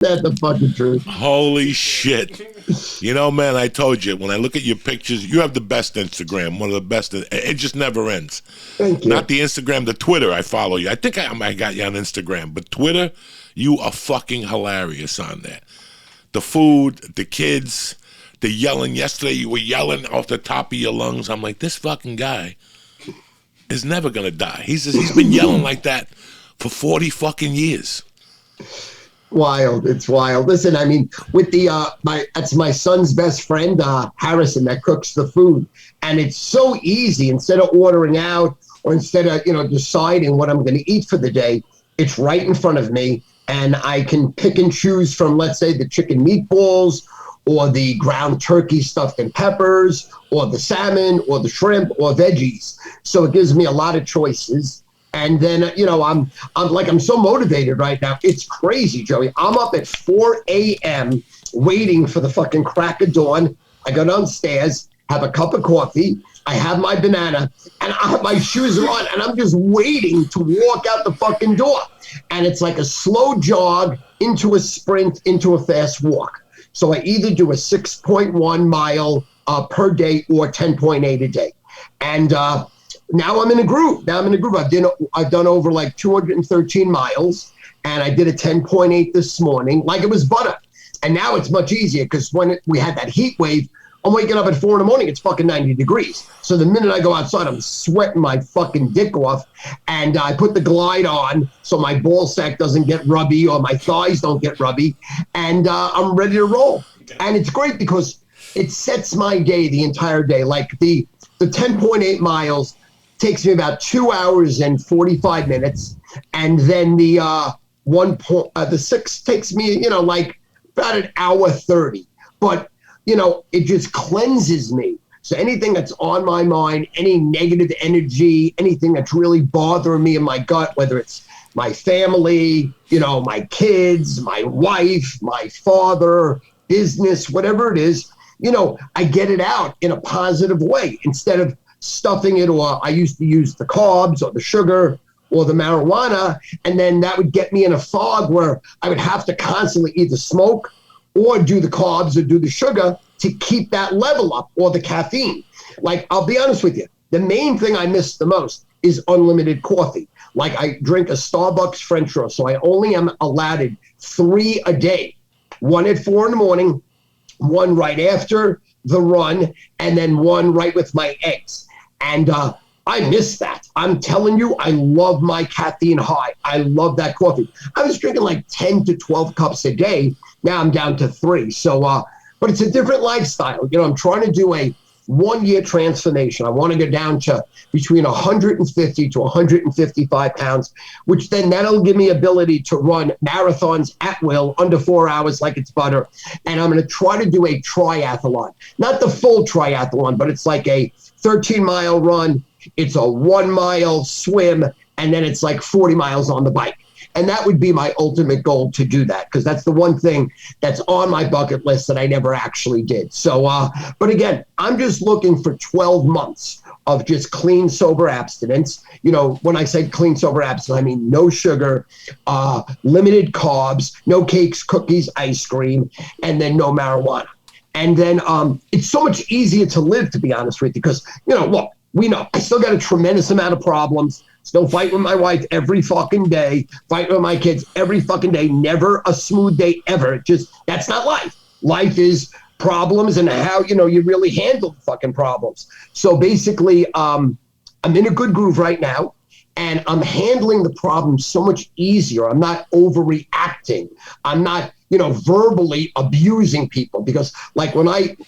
That's the fucking truth. Holy shit. You know, man, I told you, when I look at your pictures, you have the best Instagram, one of the best. It just never ends. Thank you. Not the Instagram, the Twitter. I follow you. I think I got you on Instagram, but Twitter, you are fucking hilarious on there. The food, the kids, the yelling. Yesterday, you were yelling off the top of your lungs. I'm like, this fucking guy is never going to die. He's been yelling like that for 40 fucking years. Wild. It's wild. Listen, I mean, with the that's my son's best friend, Harrison, that cooks the food. And it's so easy. Instead of ordering out or instead of, deciding what I'm going to eat for the day, it's right in front of me. And I can pick and choose from, let's say, the chicken meatballs or the ground turkey stuffed in peppers or the salmon or the shrimp or veggies. So it gives me a lot of choices. And then, I'm so motivated right now. It's crazy, Joey. I'm up at 4 a.m. waiting for the fucking crack of dawn. I go downstairs, have a cup of coffee. I have my banana and my shoes are on and I'm just waiting to walk out the fucking door. And it's like a slow jog into a sprint, into a fast walk. So I either do a 6.1 mile per day or 10.8 a day. And, now I'm in a groove. I've done over like 213 miles, and I did a 10.8 this morning, like it was butter. And now it's much easier because when we had that heat wave, I'm waking up at 4 a.m. It's fucking 90 degrees. So the minute I go outside, I'm sweating my fucking dick off, and I put the Glide on so my ball sack doesn't get rubby or my thighs don't get rubby, and I'm ready to roll. And it's great because it sets my day, the entire day. Like the 10.8 miles takes me about 2 hours and 45 minutes. And then the 6 takes me, like about an hour 30. But, it just cleanses me. So anything that's on my mind, any negative energy, anything that's really bothering me in my gut, whether it's my family, my kids, my wife, my father, business, whatever it is, I get it out in a positive way instead of stuffing it, or I used to use the carbs or the sugar or the marijuana, and then that would get me in a fog where I would have to constantly either smoke or do the carbs or do the sugar to keep that level up, or the caffeine. Like, I'll be honest with you, the main thing I miss the most is unlimited coffee. Like, I drink a Starbucks French roast, so I only am allowed 3 a day. One at 4 a.m, one right after the run, and then one right with my eggs. And I miss that. I'm telling you, I love my caffeine high. I love that coffee. I was drinking like 10 to 12 cups a day. Now I'm down to 3. So, but it's a different lifestyle. I'm trying to do a 1-year transformation. I want to go down to between 150 to 155 pounds, which then that'll give me ability to run marathons at will under 4 hours like it's butter. And I'm going to try to do a triathlon, not the full triathlon, but it's like a 13-mile run. It's a 1-mile swim, and then it's like 40 miles on the bike. And that would be my ultimate goal, to do that, because that's the one thing that's on my bucket list that I never actually did. So, but again, I'm just looking for 12 months of just clean, sober abstinence. When I say clean, sober abstinence, I mean no sugar, limited carbs, no cakes, cookies, ice cream, and then no marijuana. And then it's so much easier to live, to be honest with you, because, look, we know I still got a tremendous amount of problems. Still fight with my wife every fucking day, fight with my kids every fucking day, never a smooth day ever. That's not life. Life is problems and how, you really handle the fucking problems. So basically, I'm in a good groove right now, and I'm handling the problem so much easier. I'm not overreacting. I'm not, verbally abusing people, because like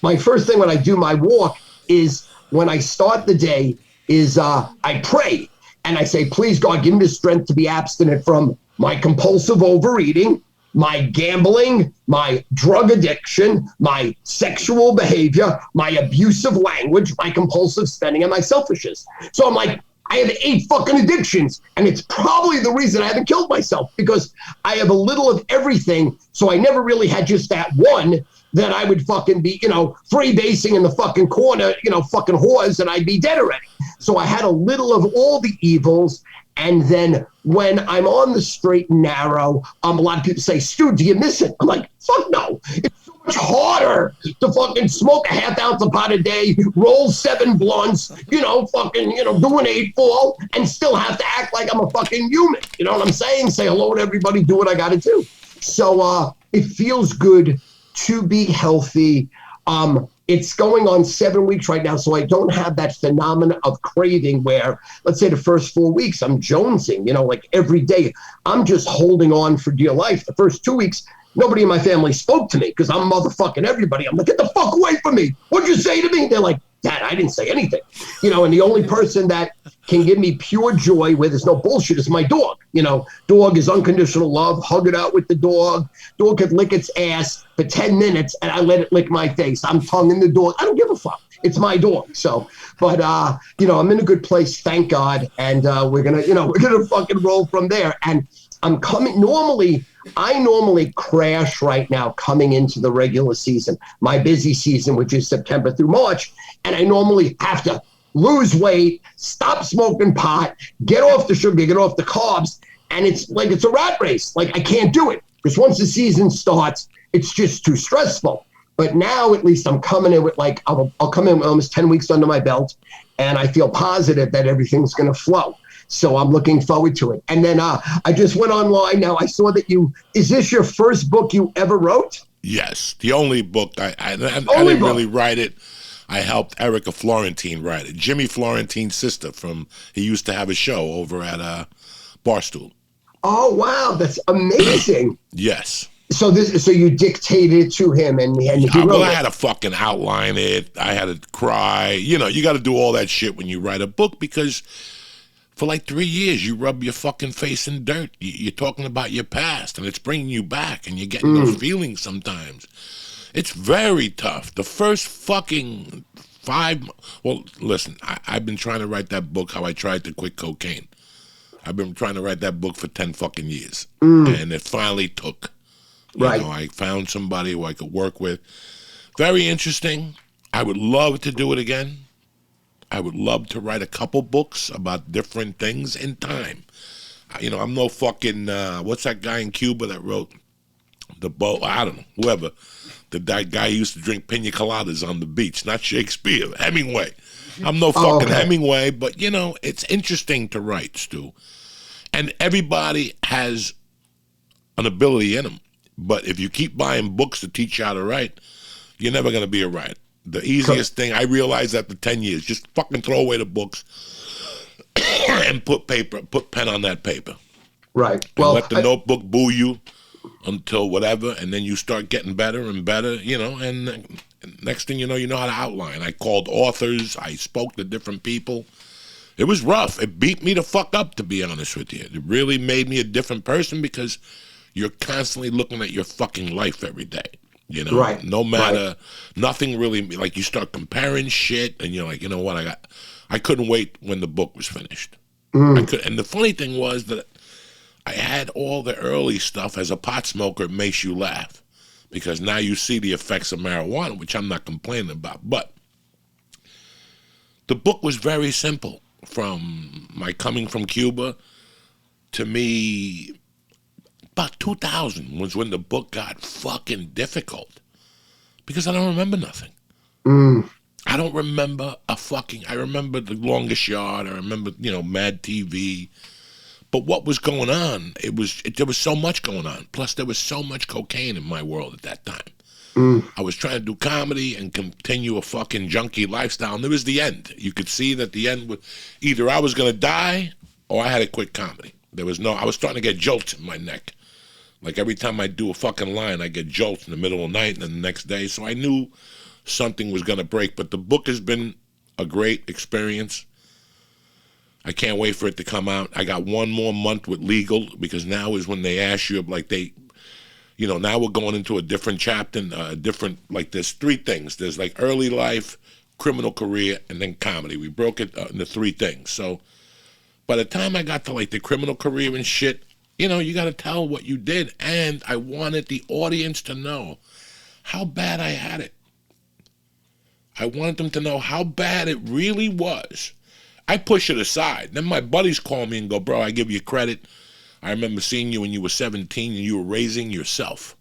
my first thing when I do my walk is, when I start the day is I pray. And I say, please, God, give me the strength to be abstinent from my compulsive overeating, my gambling, my drug addiction, my sexual behavior, my abusive language, my compulsive spending, and my selfishness. So I'm like, I have 8 fucking addictions, and it's probably the reason I haven't killed myself, because I have a little of everything. So I never really had just that one that I would fucking be, freebasing in the fucking corner, fucking whores, and I'd be dead already. So I had a little of all the evils, And then when I'm on the straight and narrow, a lot of people say, Stu, do you miss it? I'm like, fuck no. It's so much harder to fucking smoke a half ounce of pot a day, roll 7 blunts, do an 8-ball, and still have to act like I'm a fucking human. You know what I'm saying? Say hello to everybody, do what I got to do. So it feels good to be healthy. It's going on 7 weeks right now, so I don't have that phenomenon of craving where, let's say the first 4 weeks, I'm jonesing, like every day. I'm just holding on for dear life. The first 2 weeks, nobody in my family spoke to me because I'm motherfucking everybody. I'm like, get the fuck away from me. What'd you say to me? They're like, Dad, I didn't say anything. And the only person that can give me pure joy where there's no bullshit is my dog. Dog is unconditional love. Hug it out with the dog. Dog could lick its ass for 10 minutes and I let it lick my face. I'm tonguing the dog. I don't give a fuck. It's my dog. So, but I'm in a good place, thank God. And we're gonna fucking roll from there. And I'm coming I normally crash right now coming into the regular season, my busy season, which is September through March. And I normally have to lose weight, stop smoking pot, get off the sugar, get off the carbs. And it's like, it's a rat race. Like I can't do it because once the season starts, it's just too stressful. But now at least I'm coming in with I'll come in with almost 10 weeks under my belt and I feel positive that everything's going to flow. So I'm looking forward to it. And then I just went online now. I saw that is this your first book you ever wrote? Yes. The only book. I didn't really write it. I helped Erica Florentine write it. Jimmy Florentine's sister he used to have a show over at Barstool. Oh, wow. That's amazing. Yes. So you dictated it to him and he wrote it. I had to fucking outline it. I had to cry. You got to do all that shit when you write a book because for like 3 years you rub your fucking face in dirt. You're talking about your past and it's bringing you back and you're getting those feelings sometimes. It's very tough. The first fucking 5... Well, listen, I've been trying to write that book, How I Tried to Quit Cocaine. I've been trying to write that book for 10 fucking years. And it finally took. Right. I found somebody who I could work with. Very interesting. I would love to do it again. I would love to write a couple books about different things in time. I'm no fucking... what's that guy in Cuba that wrote the boat? I don't know. Whoever. That guy used to drink pina coladas on the beach. Not Shakespeare. Hemingway. I'm no fucking Hemingway, but, it's interesting to write, Stu. And everybody has an ability in them. But if you keep buying books to teach you how to write, you're never going to be a writer. The easiest thing, I realized after 10 years, just fucking throw away the books and put pen on that paper. Right. Well, let the notebook boo you until whatever, and then you start getting better and better, and next thing you know how to outline. I called authors. I spoke to different people. It was rough. It beat me the fuck up, to be honest with you. It really made me a different person because you're constantly looking at your fucking life every day. Right. No matter, nothing really, like you start comparing shit and you're like, you know what, I couldn't wait when the book was finished. And the funny thing was that I had all the early stuff. As a pot smoker, it makes you laugh because now you see the effects of marijuana, which I'm not complaining about. But the book was very simple. From my coming from Cuba to me, about 2000 was when the book got fucking difficult because I don't remember nothing. I don't remember I remember The Longest Yard. I remember, Mad TV. But what was going on, there was so much going on. Plus, there was so much cocaine in my world at that time. I was trying to do comedy and continue a fucking junkie lifestyle, and there was the end. You could see that the end was either I was going to die or I had to quit comedy. I was starting to get jolts in my neck. Like every time I do a fucking line, I get jolts in the middle of the night and then the next day. So I knew something was going to break. But the book has been a great experience. I can't wait for it to come out. I got 1 more month with legal because now is when they ask you, now we're going into a different chapter, there's 3 things. There's like early life, criminal career, and then comedy. We broke it into 3 things. So by the time I got to like the criminal career and shit, you got to tell what you did. And I wanted the audience to know how bad I had it. I wanted them to know how bad it really was. I push it aside. Then my buddies call me and go, bro, I give you credit. I remember seeing you when you were 17 and you were raising yourself.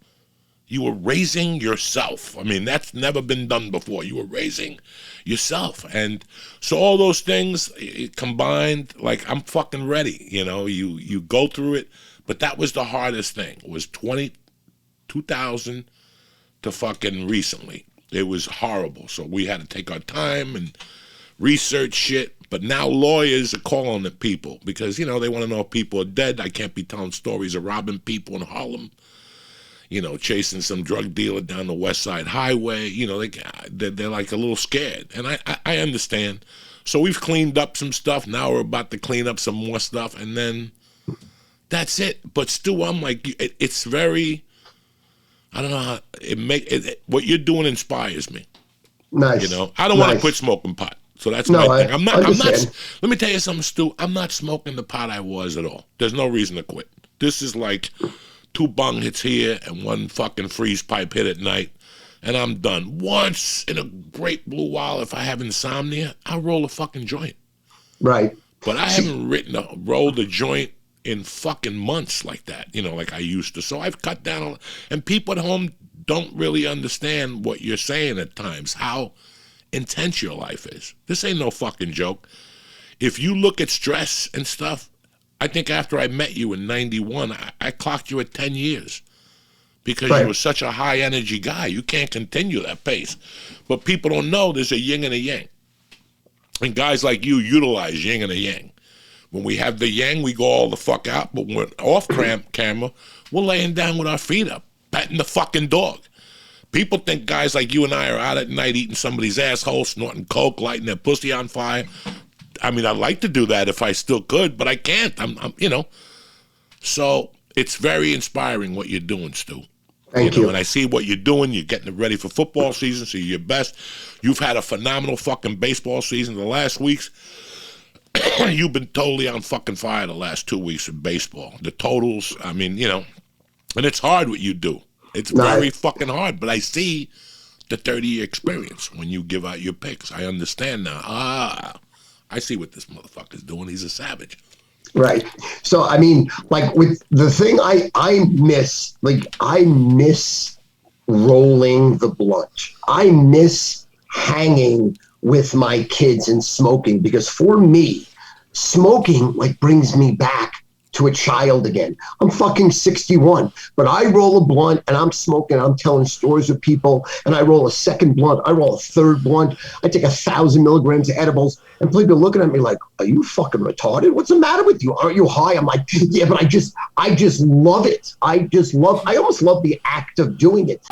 You were raising yourself. I mean, that's never been done before. You were raising yourself. And so all those things combined, like, I'm fucking ready. You know, you go through it. But that was the hardest thing. It was 2000 to fucking recently. It was horrible. So we had to take our time and research shit. But now lawyers are calling at people because, you know, they want to know if people are dead. I can't be telling stories of robbing people in Harlem. You know, chasing some drug dealer down the West Side Highway. You know, they're like a little scared. And I understand. So we've cleaned up some stuff. Now we're about to clean up some more stuff. And then that's it. But still, I'm like, it's very, I don't know how, what you're doing inspires me. Nice. You know, I don't want to quit smoking pot. So that's my thing. I'm not, let me tell you something, Stu. I'm not smoking the pot I was at all. There's no reason to quit. This is like 2 bong hits here and 1 fucking freeze pipe hit at night, and I'm done. Once in a great blue while, if I have insomnia, I'll roll a fucking joint. Right. But I haven't rolled a joint in fucking months like that, you know, like I used to. So I've cut down, and people at home don't really understand what you're saying at times, how intense your life is. This ain't no fucking joke. If you look at stress and stuff, I think after I met you in 91, I clocked you at 10 years because you were such a high energy guy. You can't continue that pace. But people don't know there's a yin and a yang. And guys like you utilize yin and a yang. When we have the yang, we go all the fuck out. But when we're off camera, we're laying down with our feet up, petting the fucking dog. People think guys like you and I are out at night eating somebody's asshole, snorting coke, lighting their pussy on fire. I mean, I'd like to do that if I still could, but I can't. I'm you know. So it's very inspiring what you're doing, Stu. Thank you. And I see what you're doing. You're getting ready for football season, so you're your best. You've had a phenomenal fucking baseball season the last weeks. You've been totally on fucking fire the last 2 weeks of baseball. The totals, I mean, you know, and it's hard what you do. It's very fucking hard, but I see the 30-year experience when you give out your picks. I understand now. I see what this motherfucker's doing. He's a savage. Right. So, I mean, like with the thing I miss, like I miss rolling the blunt. I miss hanging with my kids and smoking because for me, smoking like brings me back to a child again. I'm fucking 61, but I roll a blunt and I'm smoking. I'm telling stories with people and I roll a second blunt. I roll a third blunt. I take 1,000 milligrams of edibles and people are looking at me like, are you fucking retarded? What's the matter with you? Aren't you high? I'm like, yeah, but I just love it. I almost love the act of doing it.